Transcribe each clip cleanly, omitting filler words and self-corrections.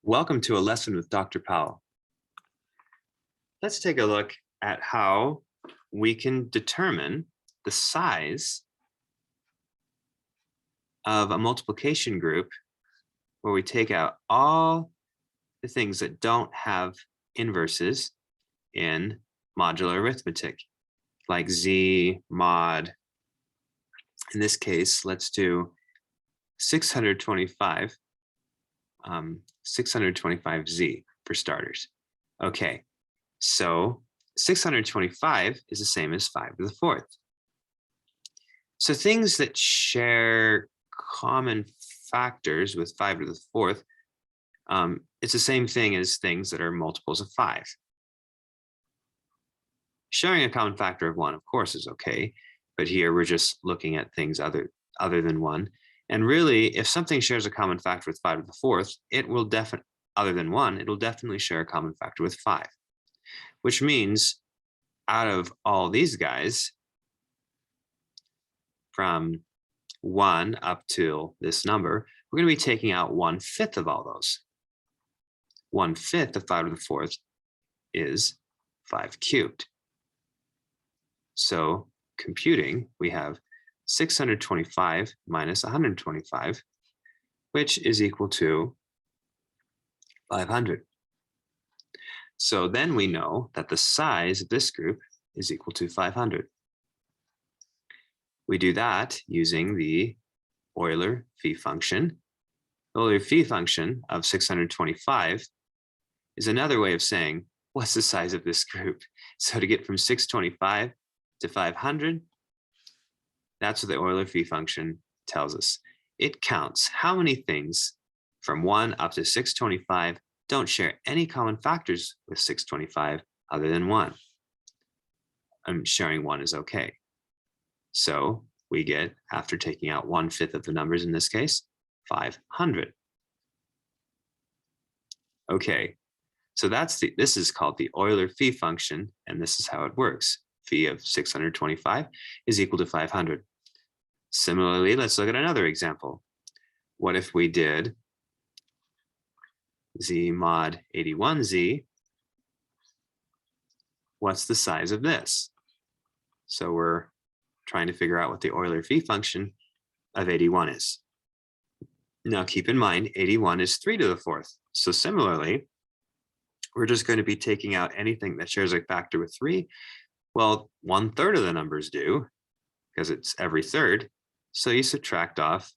Welcome to a lesson with Dr. Powell. Let's take a look at how we can determine the size of a multiplication group where we take out all the things that don't have inverses in modular arithmetic, like z, mod. In this case, let's do 625, 625z for starters. Okay, so 625 is the same as 5 to the fourth. So things that share common factors with 5 to the fourth, it's the same thing as things that are multiples of 5. Sharing a common factor of 1, of course, is okay, but here we're just looking at things other than 1. And really, if something shares a common factor with 5 to the fourth, it will definitely, other than 1, it will definitely share a common factor with 5. Which means out of all these guys, from 1 up to this number, we're going to be taking out 1/5 of all those. 1/5 of 5 to the fourth is 5 cubed. So computing, we have 625 minus 125, which is equal to 500. So then we know that the size of this group is equal to 500. We do that using the Euler Phi function. The Euler Phi function of 625 is another way of saying, what's the size of this group? So to get from 625 to 500, that's what the Euler Phi function tells us. It counts how many things from 1 up to 625 don't share any common factors with 625 other than 1. Sharing 1 is okay. So we get, after taking out 1/5 of the numbers in this case, 500. Okay, so this is called the Euler Phi function, and this is how it works. Phi of 625 is equal to 500. Similarly, let's look at another example. What if we did z mod 81z? What's the size of this? So we're trying to figure out what the Euler Phi function of 81 is. Now keep in mind, 81 is 3 to the fourth. So similarly, we're just going to be taking out anything that shares a factor with 3. Well, 1/3 of the numbers do, because it's every third. So you subtract off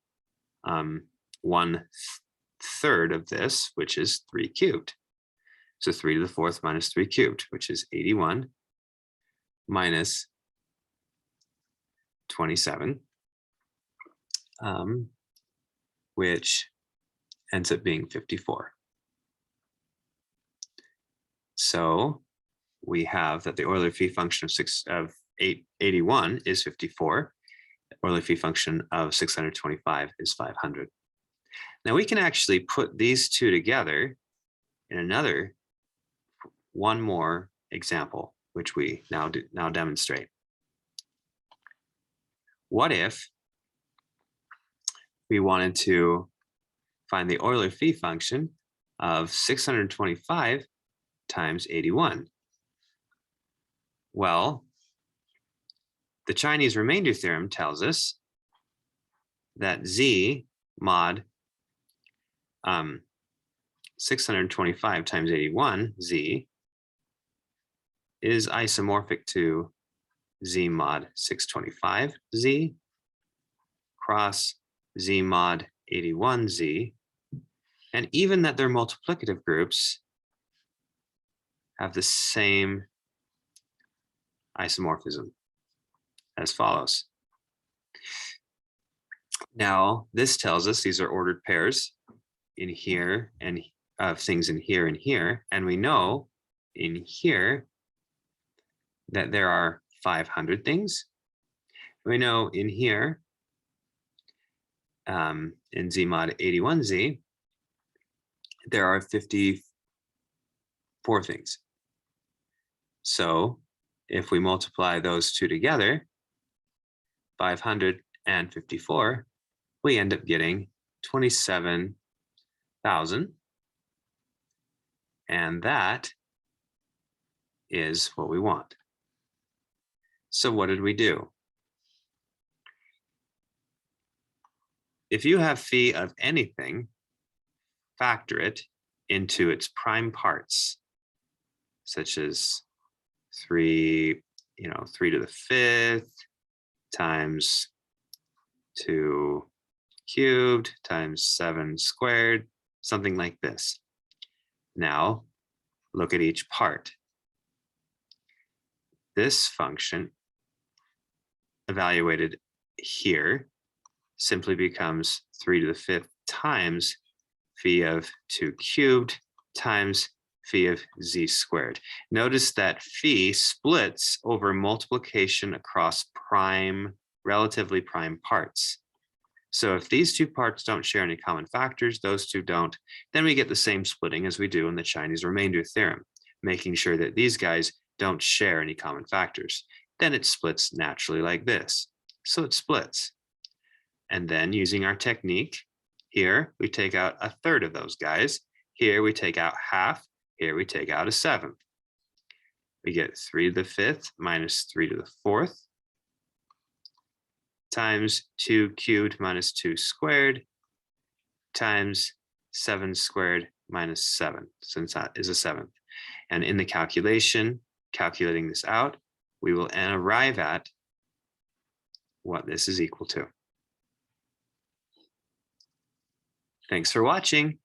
1/3 of this, which is 3 cubed. So 3 to the fourth minus 3 cubed, which is 81 minus 27, which ends up being 54. So we have that the Euler Phi function of 81 is 54. The Euler Phi function of 625 is 500. Now we can actually put these two together in one more example, which we now demonstrate. What if we wanted to find the Euler Phi function of 625 times 81? Well, the Chinese remainder theorem tells us that z mod 625 times 81, z, is isomorphic to z mod 625, z, cross z mod 81, z, and even that their multiplicative groups have the same isomorphism as follows. Now, this tells us these are ordered pairs in here and of things in here and here, and we know in here that there are 500 things. We know in here, in z mod 81z, there are 54 things. So if we multiply those two together, 500 and 54, we end up getting 27,000 And that is what we want. So what did we do? If you have phi of anything, factor it into its prime parts, such as 3 to the 5th times 2 cubed times 7 squared, something like this. Now, look at each part. This function, evaluated here, simply becomes 3 to the 5th times phi of 2 cubed times phi of z squared. Notice that phi splits over multiplication across relatively prime parts. So if these two parts don't share any common factors, those two don't, then we get the same splitting as we do in the Chinese remainder theorem, making sure that these guys don't share any common factors. Then it splits naturally like this. So it splits. And then using our technique, here we take out a third of those guys. Here we take out half. Here we take out a seventh. We get 3 to the 5th minus 3 to the 4th times 2 cubed minus 2 squared times 7 squared minus 7, since that is a seventh. And in the calculation, calculating this out, we will arrive at what this is equal to. Thanks for watching.